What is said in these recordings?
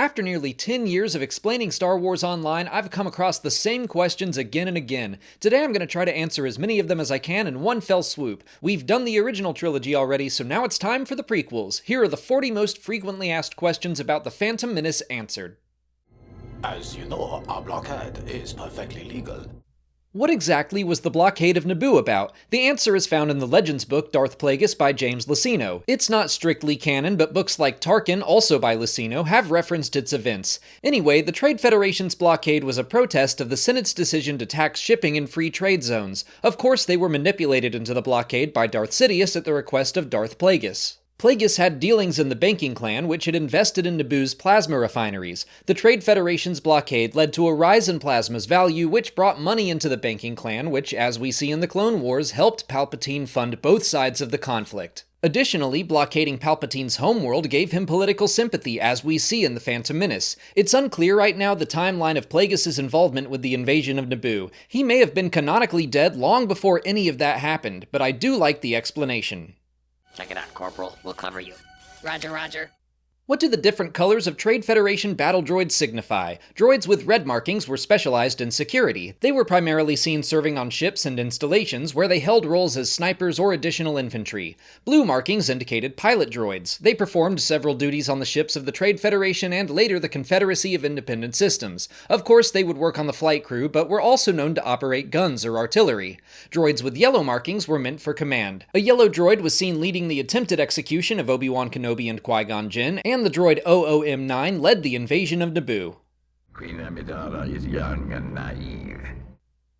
After nearly 10 years of explaining Star Wars online, I've come across the same questions again and again. Today I'm going to try to answer as many of them as I can in one fell swoop. We've done the original trilogy already, so now it's time for the prequels. Here are the 40 most frequently asked questions about the Phantom Menace answered. As you know, our blockade is perfectly legal. What exactly was the blockade of Naboo about? The answer is found in the Legends book Darth Plagueis by James Luceno. It's not strictly canon, but books like Tarkin, also by Luceno, have referenced its events. Anyway, the Trade Federation's blockade was a protest of the Senate's decision to tax shipping in free trade zones. Of course, they were manipulated into the blockade by Darth Sidious at the request of Darth Plagueis. Plagueis had dealings in the banking clan, which had invested in Naboo's plasma refineries. The Trade Federation's blockade led to a rise in plasma's value, which brought money into the banking clan, which, as we see in the Clone Wars, helped Palpatine fund both sides of the conflict. Additionally, blockading Palpatine's homeworld gave him political sympathy, as we see in The Phantom Menace. It's unclear right now the timeline of Plagueis' involvement with the invasion of Naboo. He may have been canonically dead long before any of that happened, but I do like the explanation. Check it out, Corporal. We'll cover you. Roger, roger. What do the different colors of Trade Federation battle droids signify? Droids with red markings were specialized in security. They were primarily seen serving on ships and installations where they held roles as snipers or additional infantry. Blue markings indicated pilot droids. They performed several duties on the ships of the Trade Federation and later the Confederacy of Independent Systems. Of course, they would work on the flight crew, but were also known to operate guns or artillery. Droids with yellow markings were meant for command. A yellow droid was seen leading the attempted execution of Obi-Wan Kenobi and Qui-Gon Jinn, and the droid OOM-9 led the invasion of Naboo. Queen Amidala is young and naive.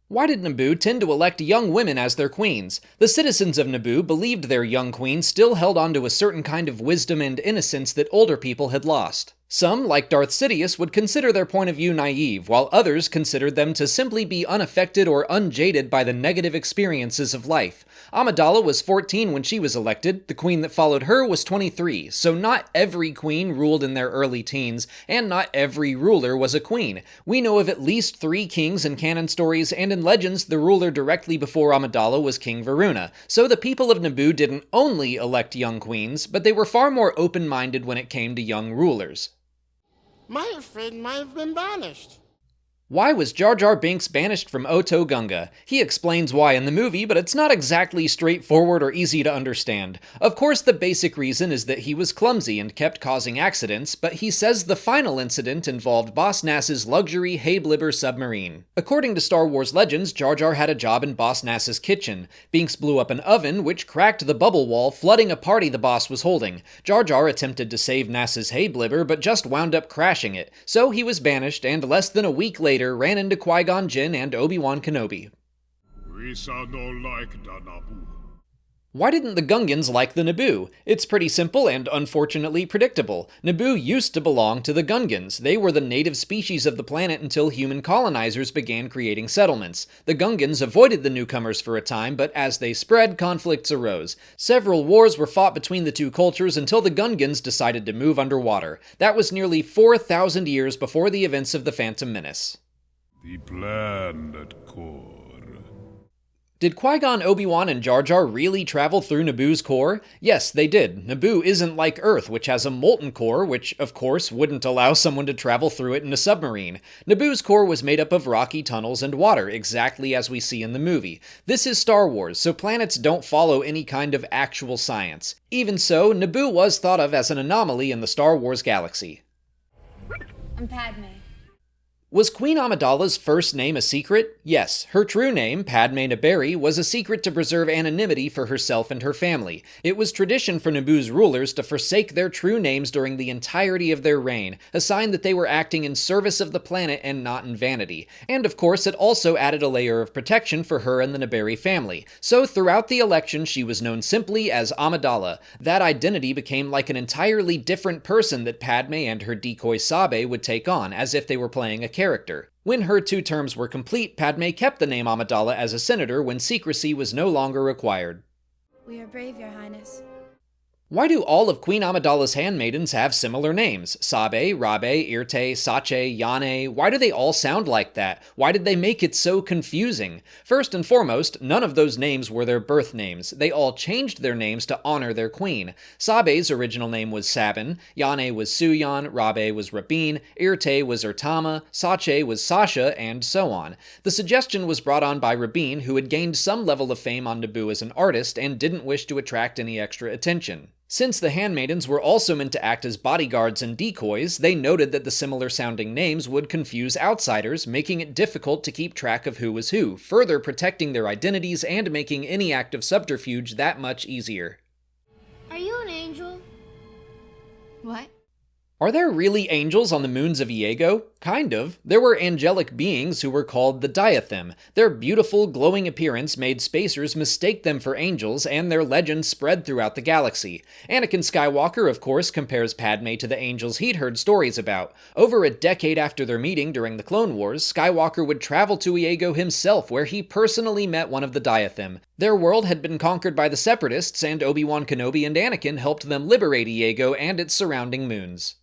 Why did Naboo tend to elect young women as their queens? The citizens of Naboo believed their young queen still held on to a certain kind of wisdom and innocence that older people had lost. Some, like Darth Sidious, would consider their point of view naive, while others considered them to simply be unaffected or unjaded by the negative experiences of life. Amidala was 14 when she was elected, the queen that followed her was 23, so not every queen ruled in their early teens, and not every ruler was a queen. We know of at least 3 kings in canon stories, and in legends, the ruler directly before Amidala was King Varuna, so the people of Naboo didn't only elect young queens, but they were far more open-minded when it came to young rulers. My friend might have been banished. Why was Jar Jar Binks banished from Oto Gunga? He explains why in the movie, but it's not exactly straightforward or easy to understand. Of course, the basic reason is that he was clumsy and kept causing accidents, but he says the final incident involved Boss Nass's luxury Hay-Blibber submarine. According to Star Wars legends, Jar Jar had a job in Boss Nass's kitchen. Binks blew up an oven, which cracked the bubble wall, flooding a party the boss was holding. Jar Jar attempted to save Nass's Hay-Blibber, but just wound up crashing it. So he was banished, and less than a week later, ran into Qui-Gon Jinn and Obi-Wan Kenobi. We shall no like the Naboo. Why didn't the Gungans like the Naboo? It's pretty simple and unfortunately predictable. Naboo used to belong to the Gungans. They were the native species of the planet until human colonizers began creating settlements. The Gungans avoided the newcomers for a time, but as they spread, conflicts arose. Several wars were fought between the two cultures until the Gungans decided to move underwater. That was nearly 4,000 years before the events of the Phantom Menace. The planet core. Did Qui-Gon, Obi-Wan, and Jar Jar really travel through Naboo's core? Yes, they did. Naboo isn't like Earth, which has a molten core, which, of course, wouldn't allow someone to travel through it in a submarine. Naboo's core was made up of rocky tunnels and water, exactly as we see in the movie. This is Star Wars, so planets don't follow any kind of actual science. Even so, Naboo was thought of as an anomaly in the Star Wars galaxy. I'm Padme. Was Queen Amidala's first name a secret? Yes, her true name, Padme Naberrie, was a secret to preserve anonymity for herself and her family. It was tradition for Naboo's rulers to forsake their true names during the entirety of their reign, a sign that they were acting in service of the planet and not in vanity. And of course, it also added a layer of protection for her and the Naberrie family. So throughout the election, she was known simply as Amidala. That identity became like an entirely different person that Padme and her decoy Sabe would take on, as if they were playing a character. When her 2 terms were complete, Padme kept the name Amidala as a senator when secrecy was no longer required. We are brave, Your Highness. Why do all of Queen Amidala's handmaidens have similar names? Sabe, Rabe, Irte, Sache, Yane. Why do they all sound like that? Why did they make it so confusing? First and foremost, none of those names were their birth names. They all changed their names to honor their queen. Sabe's original name was Sabin, Yane was Suyan, Rabe was Rabin, Irte was Urtama, Sache was Sasha, and so on. The suggestion was brought on by Rabin, who had gained some level of fame on Naboo as an artist and didn't wish to attract any extra attention. Since the handmaidens were also meant to act as bodyguards and decoys, they noted that the similar-sounding names would confuse outsiders, making it difficult to keep track of who was who, further protecting their identities and making any act of subterfuge that much easier. Are you an angel? What? Are there really angels on the moons of Iego? Kind of. There were angelic beings who were called the Diathem. Their beautiful, glowing appearance made spacers mistake them for angels, and their legends spread throughout the galaxy. Anakin Skywalker, of course, compares Padme to the angels he'd heard stories about. Over a decade after their meeting during the Clone Wars, Skywalker would travel to Iego himself, where he personally met one of the Diathem. Their world had been conquered by the Separatists, and Obi-Wan Kenobi and Anakin helped them liberate Iego and its surrounding moons.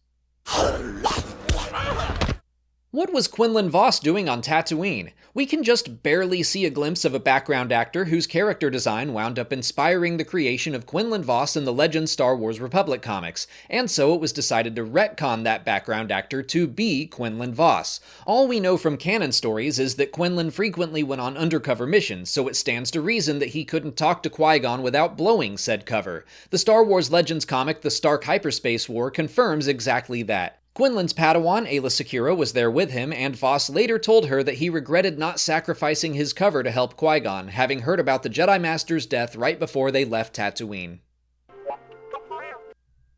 What was Quinlan Vos doing on Tatooine? We can just barely see a glimpse of a background actor whose character design wound up inspiring the creation of Quinlan Vos in the Legends Star Wars Republic comics, and so it was decided to retcon that background actor to be Quinlan Vos. All we know from canon stories is that Quinlan frequently went on undercover missions, so it stands to reason that he couldn't talk to Qui-Gon without blowing said cover. The Star Wars Legends comic The Stark Hyperspace War confirms exactly that. Quinlan's Padawan, Aayla Secura, was there with him, and Vos later told her that he regretted not sacrificing his cover to help Qui-Gon, having heard about the Jedi Master's death right before they left Tatooine.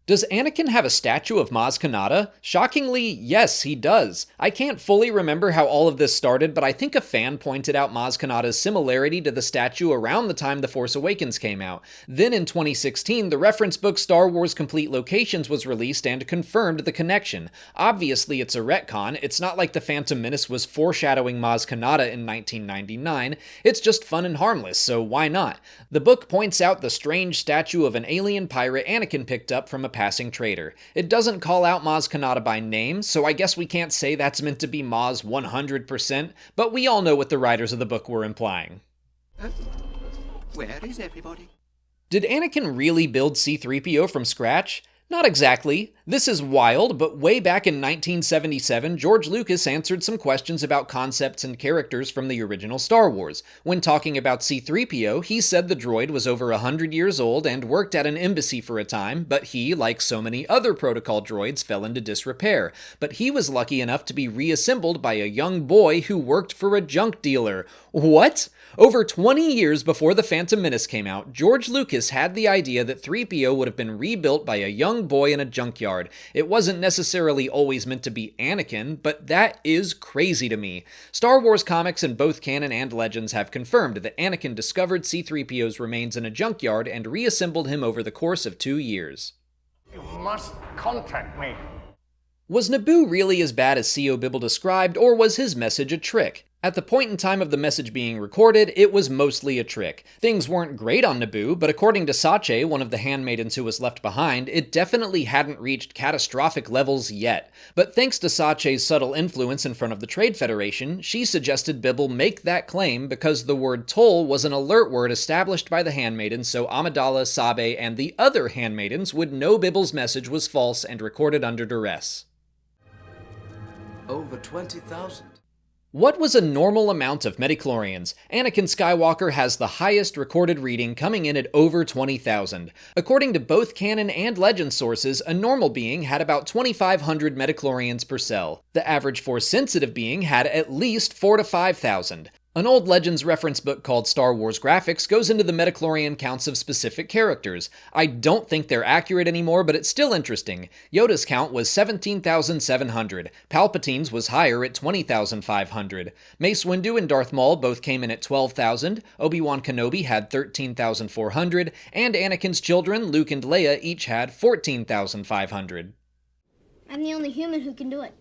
Does Anakin have a statue of Maz Kanata? Shockingly, yes, he does. I can't fully remember how all of this started, but I think a fan pointed out Maz Kanata's similarity to the statue around the time The Force Awakens came out. Then in 2016, the reference book Star Wars Complete Locations was released and confirmed the connection. Obviously, it's a retcon. It's not like The Phantom Menace was foreshadowing Maz Kanata in 1999. It's just fun and harmless, so why not? The book points out the strange statue of an alien pirate Anakin picked up from a passing trader. It doesn't call out Maz Kanata by name, so I guess we can't say that's meant to be Maz 100%, but we all know what the writers of the book were implying. Where is everybody? Did Anakin really build C-3PO from scratch? Not exactly. This is wild, but way back in 1977, George Lucas answered some questions about concepts and characters from the original Star Wars. When talking about C-3PO, he said the droid was over 100 years old and worked at an embassy for a time, but he, like so many other protocol droids, fell into disrepair. But he was lucky enough to be reassembled by a young boy who worked for a junk dealer. What? Over 20 years before The Phantom Menace came out, George Lucas had the idea that 3PO would have been rebuilt by a young boy in a junkyard. It wasn't necessarily always meant to be Anakin, but that is crazy to me. Star Wars comics in both canon and Legends have confirmed that Anakin discovered C-3PO's remains in a junkyard and reassembled him over the course of 2 years. You must contact me. Was Naboo really as bad as Sio Bibble described, or was his message a trick? At the point in time of the message being recorded, it was mostly a trick. Things weren't great on Naboo, but according to Sache, one of the handmaidens who was left behind, it definitely hadn't reached catastrophic levels yet. But thanks to Sache's subtle influence in front of the Trade Federation, she suggested Bibble make that claim because the word toll was an alert word established by the handmaidens so Amidala, Sabe, and the other handmaidens would know Bibble's message was false and recorded under duress. Over 20,000. What was a normal amount of midi-chlorians? Anakin Skywalker has the highest recorded reading, coming in at over 20,000. According to both canon and legend sources, a normal being had about 2,500 midi-chlorians per cell. The average Force-sensitive being had at least 4,000 to 5,000. An old Legends reference book called Star Wars Graphics goes into the midi-chlorian counts of specific characters. I don't think they're accurate anymore, but it's still interesting. Yoda's count was 17,700. Palpatine's was higher at 20,500. Mace Windu and Darth Maul both came in at 12,000. Obi-Wan Kenobi had 13,400. And Anakin's children, Luke and Leia, each had 14,500. I'm the only human who can do it.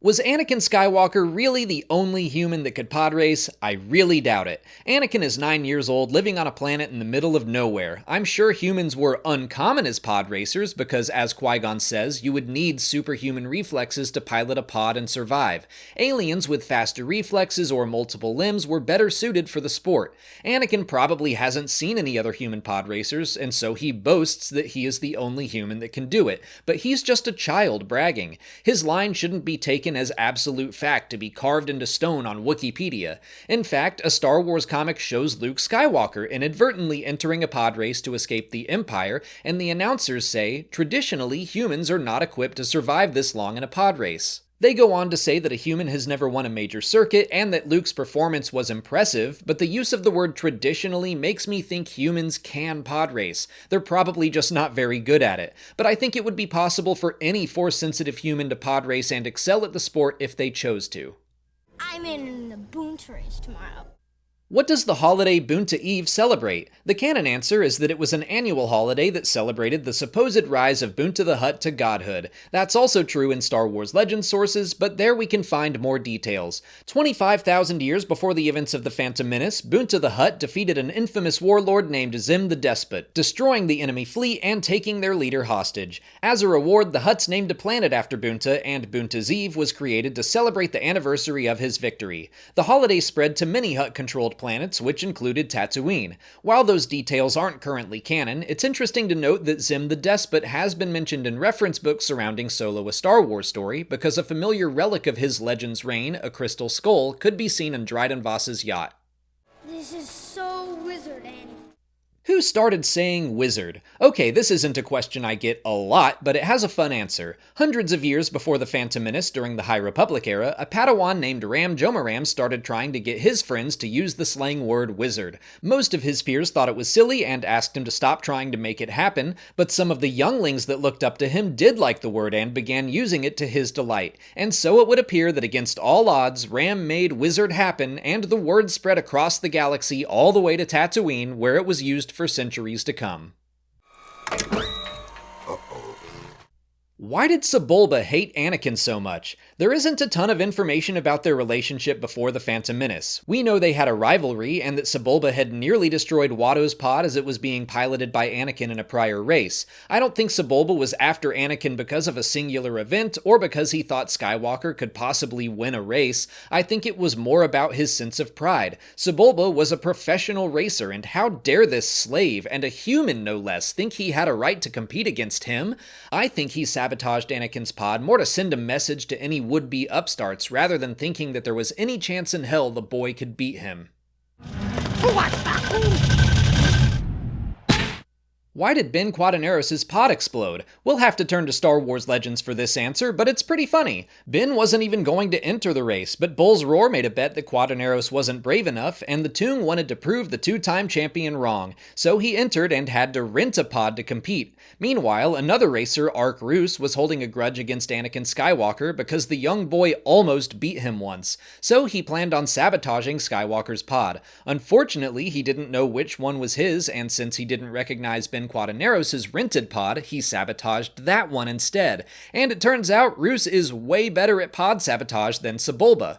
Was Anakin Skywalker really the only human that could pod race? I really doubt it. Anakin is 9 years old, living on a planet in the middle of nowhere. I'm sure humans were uncommon as pod racers because, as Qui-Gon says, you would need superhuman reflexes to pilot a pod and survive. Aliens with faster reflexes or multiple limbs were better suited for the sport. Anakin probably hasn't seen any other human pod racers, and so he boasts that he is the only human that can do it. But he's just a child bragging. His line shouldn't be taken as absolute fact to be carved into stone on Wikipedia. In fact, a Star Wars comic shows Luke Skywalker inadvertently entering a pod race to escape the Empire, and the announcers say, traditionally, humans are not equipped to survive this long in a pod race. They go on to say that a human has never won a major circuit and that Luke's performance was impressive, but the use of the word traditionally makes me think humans can pod race. They're probably just not very good at it, but I think it would be possible for any Force-sensitive human to pod race and excel at the sport if they chose to. I'm in the Boonta race tomorrow. What does the holiday Boonta Eve celebrate? The canon answer is that it was an annual holiday that celebrated the supposed rise of Boonta the Hutt to godhood. That's also true in Star Wars Legends sources, but there we can find more details. 25,000 years before the events of the Phantom Menace, Boonta the Hutt defeated an infamous warlord named Zim the Despot, destroying the enemy fleet and taking their leader hostage. As a reward, the Hutts named a planet after Boonta, and Boonta's Eve was created to celebrate the anniversary of his victory. The holiday spread to many Hutt-controlled planets, which included Tatooine. While those details aren't currently canon, it's interesting to note that Zim the Despot has been mentioned in reference books surrounding Solo: A Star Wars Story, because a familiar relic of his Legends reign, a crystal skull, could be seen in Dryden Voss's yacht. This is so wizard, Annie. Who started saying wizard? Okay, this isn't a question I get a lot, but it has a fun answer. Hundreds of years before the Phantom Menace during the High Republic era, a Padawan named Ram Jomaram started trying to get his friends to use the slang word wizard. Most of his peers thought it was silly and asked him to stop trying to make it happen, but some of the younglings that looked up to him did like the word and began using it to his delight. And so it would appear that against all odds, Ram made wizard happen, and the word spread across the galaxy all the way to Tatooine, where it was used for centuries to come. Why did Sebulba hate Anakin so much? There isn't a ton of information about their relationship before the Phantom Menace. We know they had a rivalry, and that Sebulba had nearly destroyed Watto's pod as it was being piloted by Anakin in a prior race. I don't think Sebulba was after Anakin because of a singular event, or because he thought Skywalker could possibly win a race. I think it was more about his sense of pride. Sebulba was a professional racer, and how dare this slave, and a human no less, think he had a right to compete against him? I think he sabotaged Anakin's pod more to send a message to any would-be upstarts rather than thinking that there was any chance in hell the boy could beat him. Why did Ben Quadinaros' pod explode? We'll have to turn to Star Wars Legends for this answer, but it's pretty funny. Ben wasn't even going to enter the race, but Bull's Roar made a bet that Quadinaros wasn't brave enough, and the Toon wanted to prove the two-time champion wrong, so he entered and had to rent a pod to compete. Meanwhile, another racer, Ark Roos, was holding a grudge against Anakin Skywalker because the young boy almost beat him once, so he planned on sabotaging Skywalker's pod. Unfortunately, he didn't know which one was his, and since he didn't recognize Ben Quadinaros' rented pod, he sabotaged that one instead. And it turns out Roos is way better at pod sabotage than Sebulba.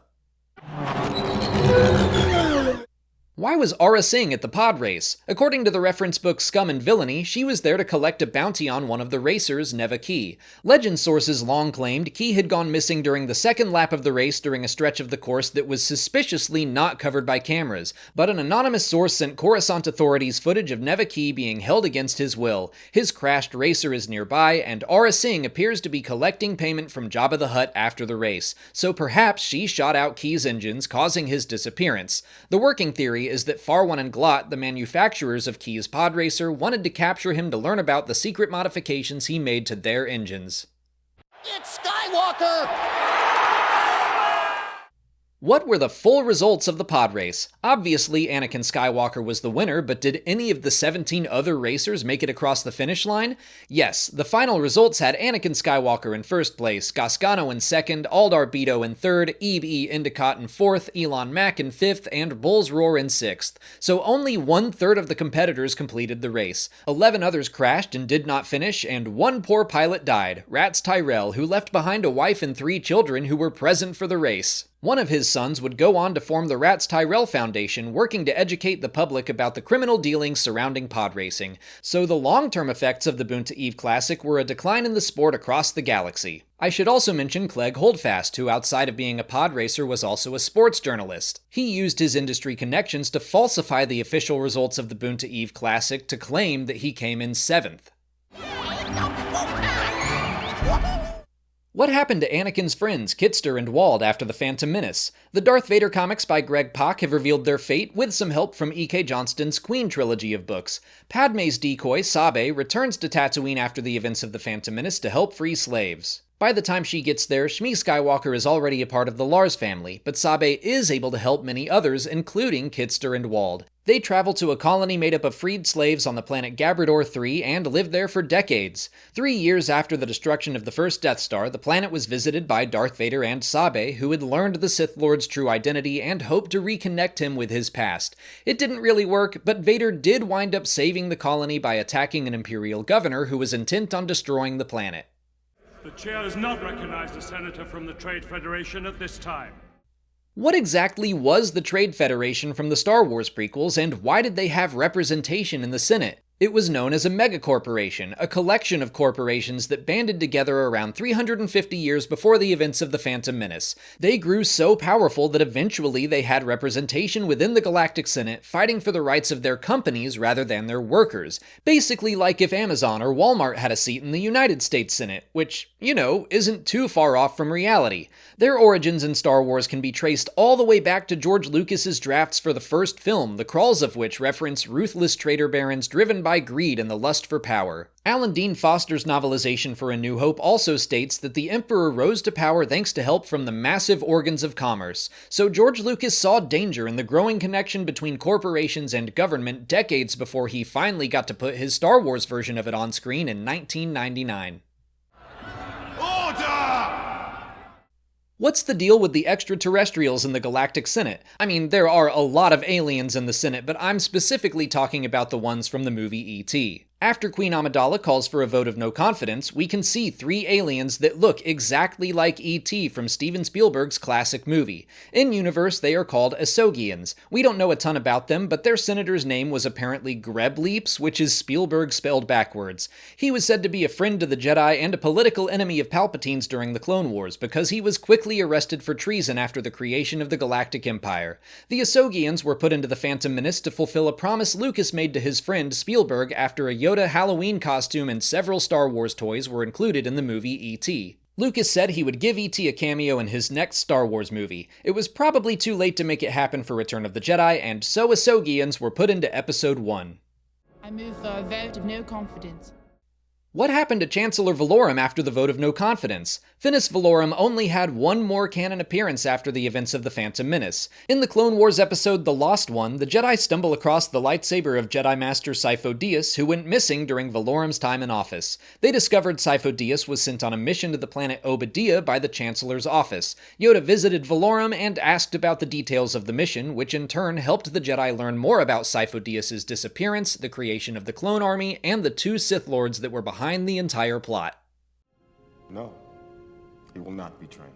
Why was Aurra Sing at the pod race? According to the reference book Scum and Villainy, she was there to collect a bounty on one of the racers, Neva Key. Legend sources long claimed Key had gone missing during the second lap of the race during a stretch of the course that was suspiciously not covered by cameras, but an anonymous source sent Coruscant authorities footage of Neva Key being held against his will. His crashed racer is nearby, and Aurra Sing appears to be collecting payment from Jabba the Hutt after the race, so perhaps she shot out Key's engines, causing his disappearance. The working theory is that Farwan and Glot, the manufacturers of Key's pod racer, wanted to capture him to learn about the secret modifications he made to their engines. It's Skywalker! What were the full results of the pod race? Obviously, Anakin Skywalker was the winner, but did any of the 17 other racers make it across the finish line? Yes, the final results had Anakin Skywalker in first place, Gascano in second, Aldar Beto in third, Ebe E. Endicott in fourth, Elon Mack in fifth, and Bulls Roar in sixth. So only 1/3 of the competitors completed the race. 11 others crashed and did not finish, and one poor pilot died, Rats Tyrell, who left behind a wife and 3 children who were present for the race. One of his sons would go on to form the Rats Tyrell Foundation, working to educate the public about the criminal dealings surrounding pod racing. So the long-term effects of the Boonta Eve Classic were a decline in the sport across the galaxy. I should also mention Clegg Holdfast, who outside of being a pod racer was also a sports journalist. He used his industry connections to falsify the official results of the Boonta Eve Classic to claim that he came in 7th. What happened to Anakin's friends, Kitster and Wald, after the Phantom Menace? The Darth Vader comics by Greg Pak have revealed their fate, with some help from E.K. Johnston's Queen trilogy of books. Padme's decoy, Sabe, returns to Tatooine after the events of the Phantom Menace to help free slaves. By the time she gets there, Shmi Skywalker is already a part of the Lars family, but Sabe is able to help many others, including Kitster and Wald. They travel to a colony made up of freed slaves on the planet Gabrador 3 and live there for decades. 3 years after the destruction of the first Death Star, the planet was visited by Darth Vader and Sabe, who had learned the Sith Lord's true identity and hoped to reconnect him with his past. It didn't really work, but Vader did wind up saving the colony by attacking an Imperial governor who was intent on destroying the planet. The chair has not recognized a senator from the Trade Federation at this time. What exactly was the Trade Federation from the Star Wars prequels, and why did they have representation in the Senate? It was known as a megacorporation, a collection of corporations that banded together around 350 years before the events of the Phantom Menace. They grew so powerful that eventually they had representation within the Galactic Senate, fighting for the rights of their companies rather than their workers. Basically like if Amazon or Walmart had a seat in the United States Senate, which, isn't too far off from reality. Their origins in Star Wars can be traced all the way back to George Lucas's drafts for the first film, the crawls of which reference ruthless trader barons driven by greed and the lust for power. Alan Dean Foster's novelization for A New Hope also states that the Emperor rose to power thanks to help from the massive organs of commerce. So George Lucas saw danger in the growing connection between corporations and government decades before he finally got to put his Star Wars version of it on screen in 1999. What's the deal with the extraterrestrials in the Galactic Senate? I mean, there are a lot of aliens in the Senate, but I'm specifically talking about the ones from the movie E.T. After Queen Amidala calls for a vote of no confidence, we can see 3 aliens that look exactly like E.T. from Steven Spielberg's classic movie. In-universe, they are called Asogians. We don't know a ton about them, but their senator's name was apparently Grebleeps, which is Spielberg spelled backwards. He was said to be a friend to the Jedi and a political enemy of Palpatine's during the Clone Wars, because he was quickly arrested for treason after the creation of the Galactic Empire. The Asogians were put into the Phantom Menace to fulfill a promise Lucas made to his friend Spielberg after a Yoda Halloween costume and several Star Wars toys were included in the movie E.T. Lucas said he would give E.T. a cameo in his next Star Wars movie. It was probably too late to make it happen for Return of the Jedi, and so Asogians were put into Episode 1. I move for a vote of no confidence. What happened to Chancellor Valorum after the vote of no confidence? Finis Valorum only had one more canon appearance after the events of the Phantom Menace. In the Clone Wars episode The Lost One, the Jedi stumble across the lightsaber of Jedi Master Sifo Dyas, who went missing during Valorum's time in office. They discovered Sifo Dyas was sent on a mission to the planet Obadiah by the Chancellor's office. Yoda visited Valorum and asked about the details of the mission, which in turn helped the Jedi learn more about Sifo Dyas' disappearance, the creation of the Clone Army, and the 2 Sith Lords that were behind the entire plot. No, he will not be trained.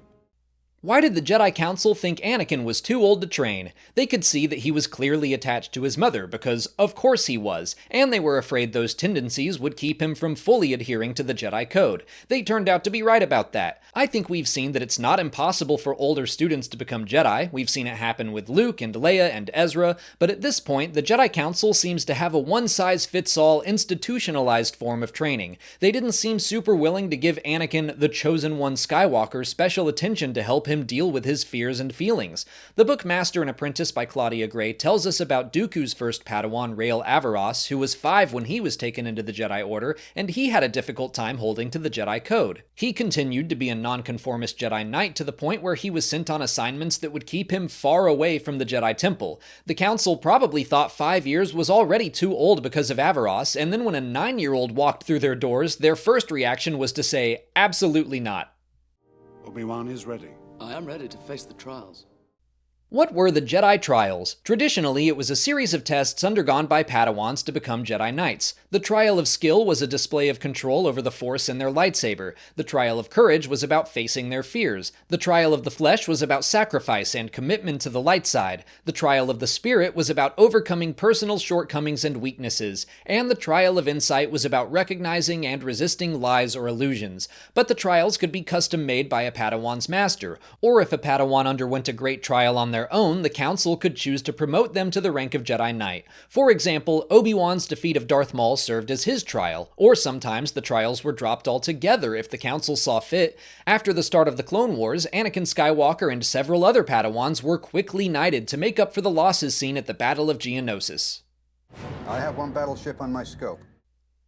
Why did the Jedi Council think Anakin was too old to train? They could see that he was clearly attached to his mother, because of course he was, and they were afraid those tendencies would keep him from fully adhering to the Jedi Code. They turned out to be right about that. I think we've seen that it's not impossible for older students to become Jedi. We've seen it happen with Luke and Leia and Ezra, but at this point, the Jedi Council seems to have a one-size-fits-all institutionalized form of training. They didn't seem super willing to give Anakin, the Chosen One Skywalker, special attention to help him him deal with his fears and feelings. The book Master and Apprentice by Claudia Gray tells us about Dooku's first Padawan, Rael Averross, who was 5 when he was taken into the Jedi Order, and he had a difficult time holding to the Jedi Code. He continued to be a nonconformist Jedi Knight to the point where he was sent on assignments that would keep him far away from the Jedi Temple. The Council probably thought 5 years was already too old because of Averross, and then when a 9-year-old walked through their doors, their first reaction was to say, absolutely not. Obi-Wan is ready. I am ready to face the trials. What were the Jedi Trials? Traditionally, it was a series of tests undergone by Padawans to become Jedi Knights. The Trial of Skill was a display of control over the Force and their lightsaber. The Trial of Courage was about facing their fears. The Trial of the Flesh was about sacrifice and commitment to the light side. The Trial of the Spirit was about overcoming personal shortcomings and weaknesses. And the Trial of Insight was about recognizing and resisting lies or illusions. But the trials could be custom made by a Padawan's master, or if a Padawan underwent a great trial on their own, the Council could choose to promote them to the rank of Jedi Knight. For example, Obi-Wan's defeat of Darth Maul served as his trial, or sometimes the trials were dropped altogether if the Council saw fit. After the start of the Clone Wars, Anakin Skywalker and several other Padawans were quickly knighted to make up for the losses seen at the Battle of Geonosis. I have one battleship on my scope.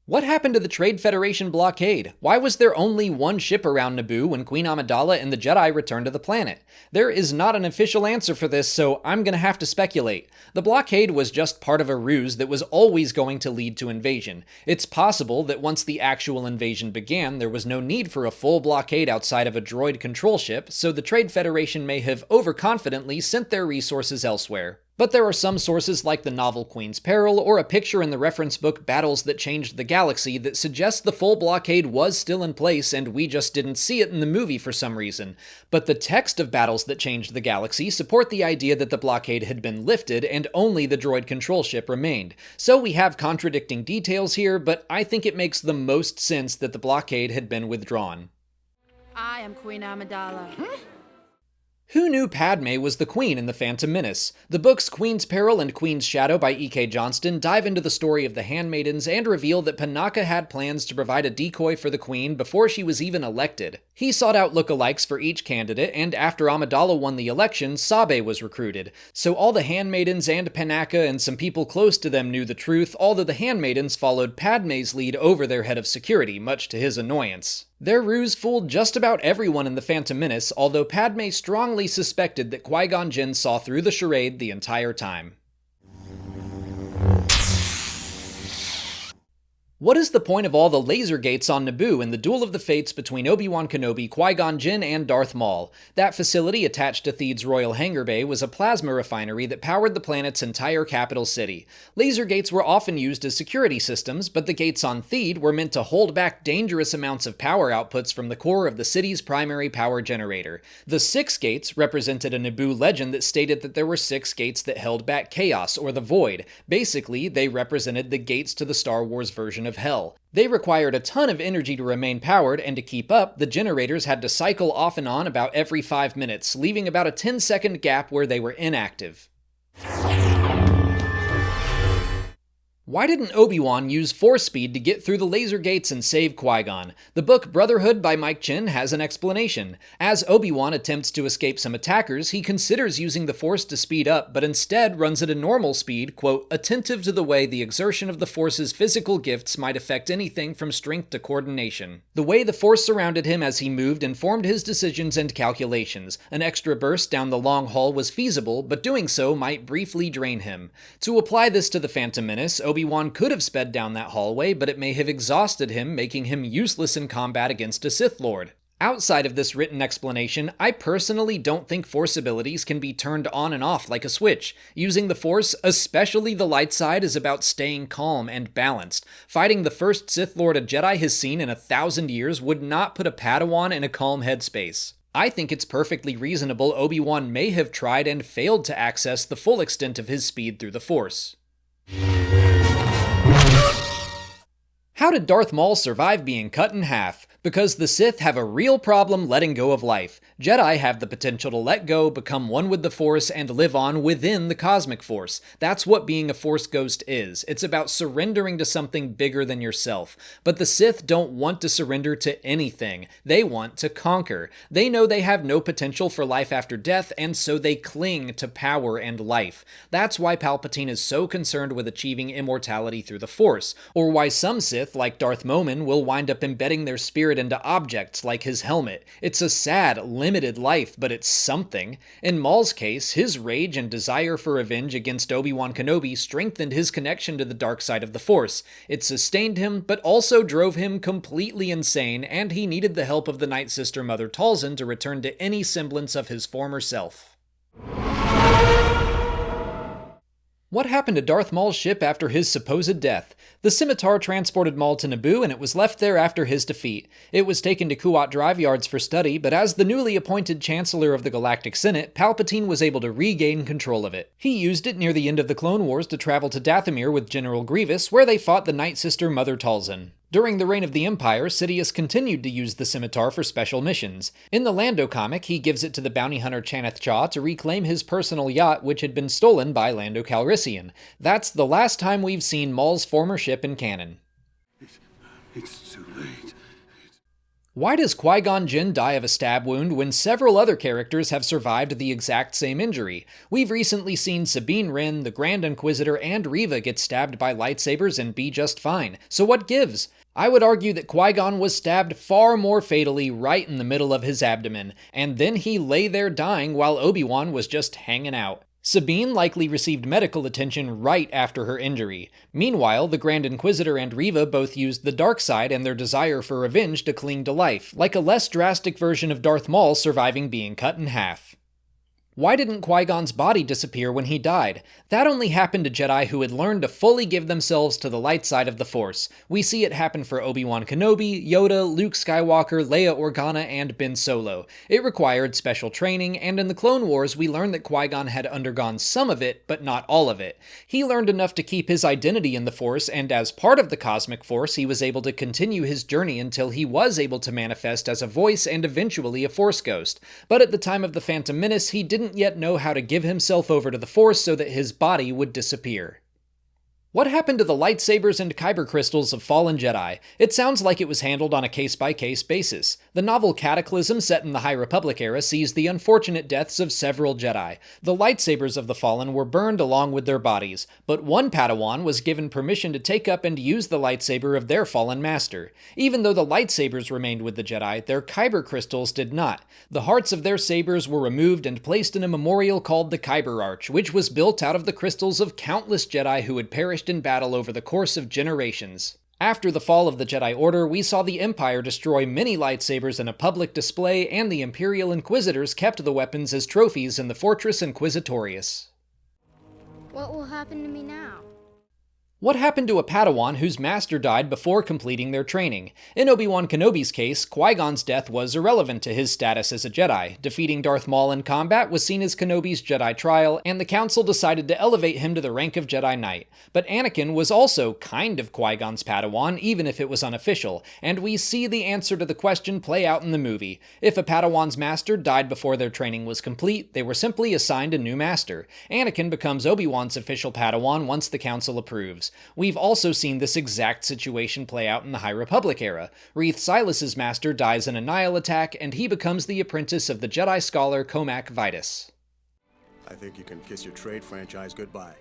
What happened to the Trade Federation blockade? Why was there only one ship around Naboo when Queen Amidala and the Jedi returned to the planet? There is not an official answer for this, so I'm gonna have to speculate. The blockade was just part of a ruse that was always going to lead to invasion. It's possible that once the actual invasion began, there was no need for a full blockade outside of a droid control ship, so the Trade Federation may have overconfidently sent their resources elsewhere. But there are some sources like the novel Queen's Peril or a picture in the reference book Battles That Changed the Galaxy that suggests the full blockade was still in place and we just didn't see it in the movie for some reason. But the text of Battles That Changed the Galaxy support the idea that the blockade had been lifted and only the droid control ship remained. So we have contradicting details here, but I think it makes the most sense that the blockade had been withdrawn. I am Queen Amidala. Who knew Padme was the Queen in The Phantom Menace? The books Queen's Peril and Queen's Shadow by E.K. Johnston dive into the story of the handmaidens and reveal that Panaka had plans to provide a decoy for the Queen before she was even elected. He sought out lookalikes for each candidate, and after Amidala won the election, Sabe was recruited. So all the handmaidens and Panaka and some people close to them knew the truth, although the handmaidens followed Padme's lead over their head of security, much to his annoyance. Their ruse fooled just about everyone in The Phantom Menace, although Padme strongly suspected that Qui-Gon Jinn saw through the charade the entire time. What is the point of all the laser gates on Naboo in the Duel of the Fates between Obi-Wan Kenobi, Qui-Gon Jinn, and Darth Maul? That facility attached to Theed's Royal Hangar Bay was a plasma refinery that powered the planet's entire capital city. Laser gates were often used as security systems, but the gates on Theed were meant to hold back dangerous amounts of power outputs from the core of the city's primary power generator. The 6 gates represented a Naboo legend that stated that there were 6 gates that held back chaos, or the void. Basically, they represented the gates to the Star Wars version of hell. They required a ton of energy to remain powered, and to keep up, the generators had to cycle off and on about every 5 minutes, leaving about a 10-second gap where they were inactive. Why didn't Obi-Wan use Force speed to get through the laser gates and save Qui-Gon? The book Brotherhood by Mike Chen has an explanation. As Obi-Wan attempts to escape some attackers, he considers using the Force to speed up, but instead runs at a normal speed, quote, attentive to the way the exertion of the Force's physical gifts might affect anything from strength to coordination. The way the Force surrounded him as he moved informed his decisions and calculations. An extra burst down the long hall was feasible, but doing so might briefly drain him. To apply this to the Phantom Menace, Obi-Wan could have sped down that hallway, but it may have exhausted him, making him useless in combat against a Sith Lord. Outside of this written explanation, I personally don't think Force abilities can be turned on and off like a switch. Using the Force, especially the light side, is about staying calm and balanced. Fighting the first Sith Lord a Jedi has seen in 1,000 years would not put a Padawan in a calm headspace. I think it's perfectly reasonable Obi-Wan may have tried and failed to access the full extent of his speed through the Force. How did Darth Maul survive being cut in half? Because the Sith have a real problem letting go of life. Jedi have the potential to let go, become one with the Force, and live on within the cosmic Force. That's what being a Force ghost is. It's about surrendering to something bigger than yourself. But the Sith don't want to surrender to anything. They want to conquer. They know they have no potential for life after death, and so they cling to power and life. That's why Palpatine is so concerned with achieving immortality through the Force, or why some Sith, like Darth Momin, will wind up embedding their spirit into objects like his helmet. It's a sad, limited life, but it's something. In Maul's case, his rage and desire for revenge against Obi-Wan Kenobi strengthened his connection to the dark side of the Force. It sustained him, but also drove him completely insane, and he needed the help of the Night Sister Mother Talzin to return to any semblance of his former self. What happened to Darth Maul's ship after his supposed death? The scimitar transported Maul to Naboo, and it was left there after his defeat. It was taken to Kuat Drive Yards for study, but as the newly appointed Chancellor of the Galactic Senate, Palpatine was able to regain control of it. He used it near the end of the Clone Wars to travel to Dathomir with General Grievous, where they fought the Night Sister Mother Talzin. During the reign of the Empire, Sidious continued to use the scimitar for special missions. In the Lando comic, he gives it to the bounty hunter Chanath Cha to reclaim his personal yacht, which had been stolen by Lando Calrissian. That's the last time we've seen Maul's former ship in canon. It's too late. Why does Qui-Gon Jinn die of a stab wound when several other characters have survived the exact same injury? We've recently seen Sabine Wren, the Grand Inquisitor, and Reva get stabbed by lightsabers and be just fine. So what gives? I would argue that Qui-Gon was stabbed far more fatally right in the middle of his abdomen, and then he lay there dying while Obi-Wan was just hanging out. Sabine likely received medical attention right after her injury. Meanwhile, the Grand Inquisitor and Reva both used the dark side and their desire for revenge to cling to life, like a less drastic version of Darth Maul surviving being cut in half. Why didn't Qui-Gon's body disappear when he died? That only happened to Jedi who had learned to fully give themselves to the light side of the Force. We see it happen for Obi-Wan Kenobi, Yoda, Luke Skywalker, Leia Organa, and Ben Solo. It required special training, and in the Clone Wars we learn that Qui-Gon had undergone some of it, but not all of it. He learned enough to keep his identity in the Force, and as part of the Cosmic Force he was able to continue his journey until he was able to manifest as a voice and eventually a Force ghost. But at the time of the Phantom Menace, he didn't yet know how to give himself over to the Force so that his body would disappear. What happened to the lightsabers and kyber crystals of fallen Jedi? It sounds like it was handled on a case-by-case basis. The novel Cataclysm, set in the High Republic era, sees the unfortunate deaths of several Jedi. The lightsabers of the fallen were burned along with their bodies, but one Padawan was given permission to take up and use the lightsaber of their fallen master. Even though the lightsabers remained with the Jedi, their kyber crystals did not. The hearts of their sabers were removed and placed in a memorial called the Kyber Arch, which was built out of the crystals of countless Jedi who had perished in battle over the course of generations. After the fall of the Jedi Order, we saw the Empire destroy many lightsabers in a public display, and the Imperial Inquisitors kept the weapons as trophies in the Fortress Inquisitorius. What will happen to me now? What happened to a Padawan whose master died before completing their training? In Obi-Wan Kenobi's case, Qui-Gon's death was irrelevant to his status as a Jedi. Defeating Darth Maul in combat was seen as Kenobi's Jedi trial, and the Council decided to elevate him to the rank of Jedi Knight. But Anakin was also kind of Qui-Gon's Padawan, even if it was unofficial, and we see the answer to the question play out in the movie. If a Padawan's master died before their training was complete, they were simply assigned a new master. Anakin becomes Obi-Wan's official Padawan once the Council approves. We've also seen this exact situation play out in the High Republic era. Reath Silas's master dies in a Nihil attack, and he becomes the apprentice of the Jedi scholar Comac Vitus. I think you can kiss your trade franchise goodbye.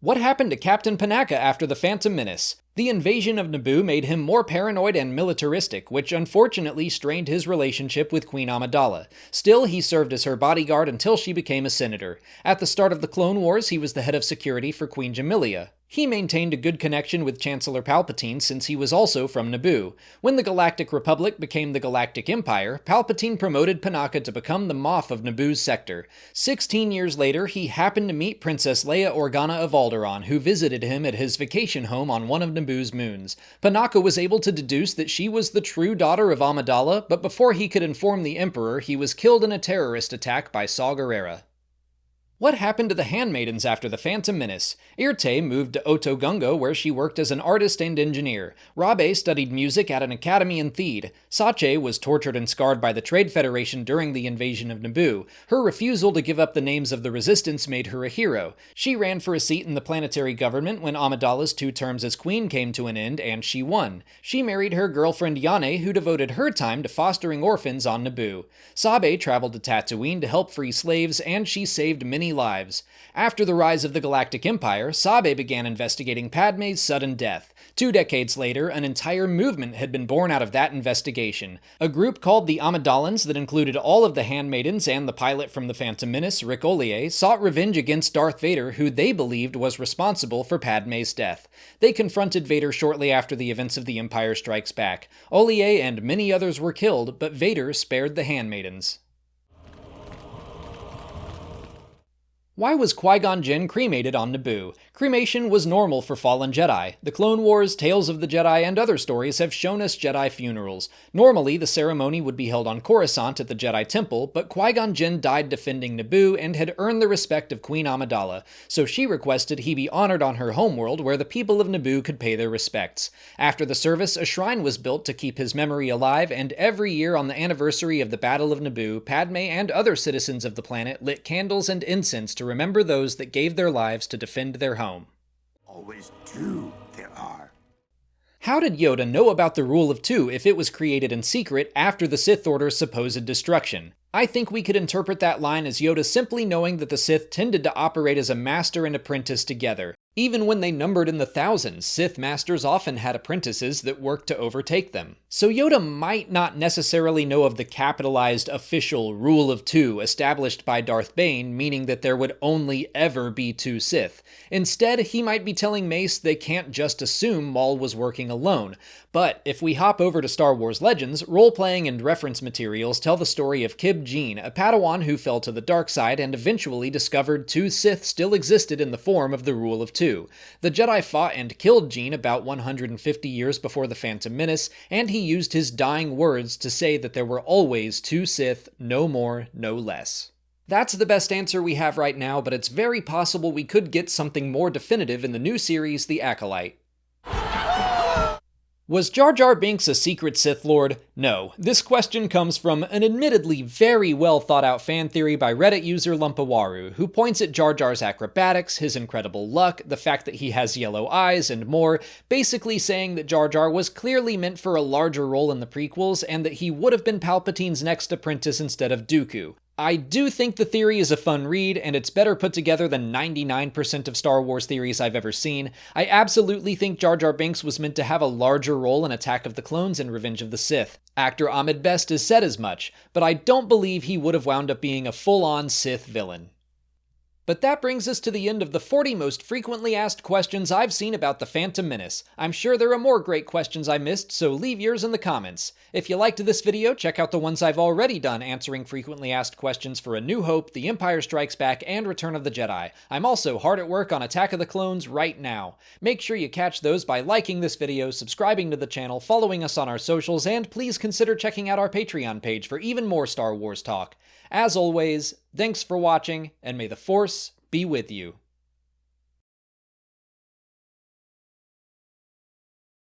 What happened to Captain Panaka after the Phantom Menace? The invasion of Naboo made him more paranoid and militaristic, which unfortunately strained his relationship with Queen Amidala. Still, he served as her bodyguard until she became a senator. At the start of the Clone Wars, he was the head of security for Queen Jamilia. He maintained a good connection with Chancellor Palpatine since he was also from Naboo. When the Galactic Republic became the Galactic Empire, Palpatine promoted Panaka to become the Moff of Naboo's sector. 16 years later, he happened to meet Princess Leia Organa of Alderaan, who visited him at his vacation home on one of Naboo's moons. Panaka was able to deduce that she was the true daughter of Amidala, but before he could inform the Emperor, he was killed in a terrorist attack by Saw Gerrera. What happened to the handmaidens after the Phantom Menace? Irte moved to Otoh, where she worked as an artist and engineer. Rabe studied music at an academy in Theed. Sache was tortured and scarred by the Trade Federation during the invasion of Naboo. Her refusal to give up the names of the Resistance made her a hero. She ran for a seat in the planetary government when Amidala's 2 terms as queen came to an end, and she won. She married her girlfriend Yane, who devoted her time to fostering orphans on Naboo. Sabe traveled to Tatooine to help free slaves, and she saved many lives. After the rise of the Galactic Empire, Sabe began investigating Padme's sudden death. 2 decades later, an entire movement had been born out of that investigation. A group called the Amidalans that included all of the handmaidens and the pilot from the Phantom Menace, Rick Ollier, sought revenge against Darth Vader, who they believed was responsible for Padme's death. They confronted Vader shortly after the events of The Empire Strikes Back. Ollier and many others were killed, but Vader spared the handmaidens. Why was Qui-Gon Jinn cremated on Naboo? Cremation was normal for fallen Jedi. The Clone Wars, Tales of the Jedi, and other stories have shown us Jedi funerals. Normally, the ceremony would be held on Coruscant at the Jedi Temple, but Qui-Gon Jinn died defending Naboo and had earned the respect of Queen Amidala, so she requested he be honored on her homeworld where the people of Naboo could pay their respects. After the service, a shrine was built to keep his memory alive, and every year on the anniversary of the Battle of Naboo, Padme and other citizens of the planet lit candles and incense to remember those that gave their lives to defend their home. Always 2 there are. How did Yoda know about the Rule of Two if it was created in secret after the Sith Order's supposed destruction? I think we could interpret that line as Yoda simply knowing that the Sith tended to operate as a master and apprentice together. Even when they numbered in the thousands, Sith masters often had apprentices that worked to overtake them. So Yoda might not necessarily know of the capitalized official Rule of Two established by Darth Bane, meaning that there would only ever be 2 Sith. Instead, he might be telling Mace they can't just assume Maul was working alone. But if we hop over to Star Wars Legends, role-playing and reference materials tell the story of Kib Jeen, a Padawan who fell to the dark side and eventually discovered 2 Sith still existed in the form of the Rule of Two. The Jedi fought and killed Jeen about 150 years before the Phantom Menace, and he used his dying words to say that there were always 2 Sith, no more, no less. That's the best answer we have right now, but it's very possible we could get something more definitive in the new series, The Acolyte. Was Jar Jar Binks a secret Sith Lord? No. This question comes from an admittedly very well thought out fan theory by Reddit user Lumpawaru, who points at Jar Jar's acrobatics, his incredible luck, the fact that he has yellow eyes, and more, basically saying that Jar Jar was clearly meant for a larger role in the prequels, and that he would have been Palpatine's next apprentice instead of Dooku. I do think the theory is a fun read, and it's better put together than 99% of Star Wars theories I've ever seen. I absolutely think Jar Jar Binks was meant to have a larger role in Attack of the Clones and Revenge of the Sith. Actor Ahmed Best has said as much, but I don't believe he would have wound up being a full-on Sith villain. But that brings us to the end of the 40 most frequently asked questions I've seen about the Phantom Menace. I'm sure there are more great questions I missed, so leave yours in the comments. If you liked this video, check out the ones I've already done answering frequently asked questions for A New Hope, The Empire Strikes Back, and Return of the Jedi. I'm also hard at work on Attack of the Clones right now. Make sure you catch those by liking this video, subscribing to the channel, following us on our socials, and please consider checking out our Patreon page for even more Star Wars talk. As always, thanks for watching, and may the Force be with you.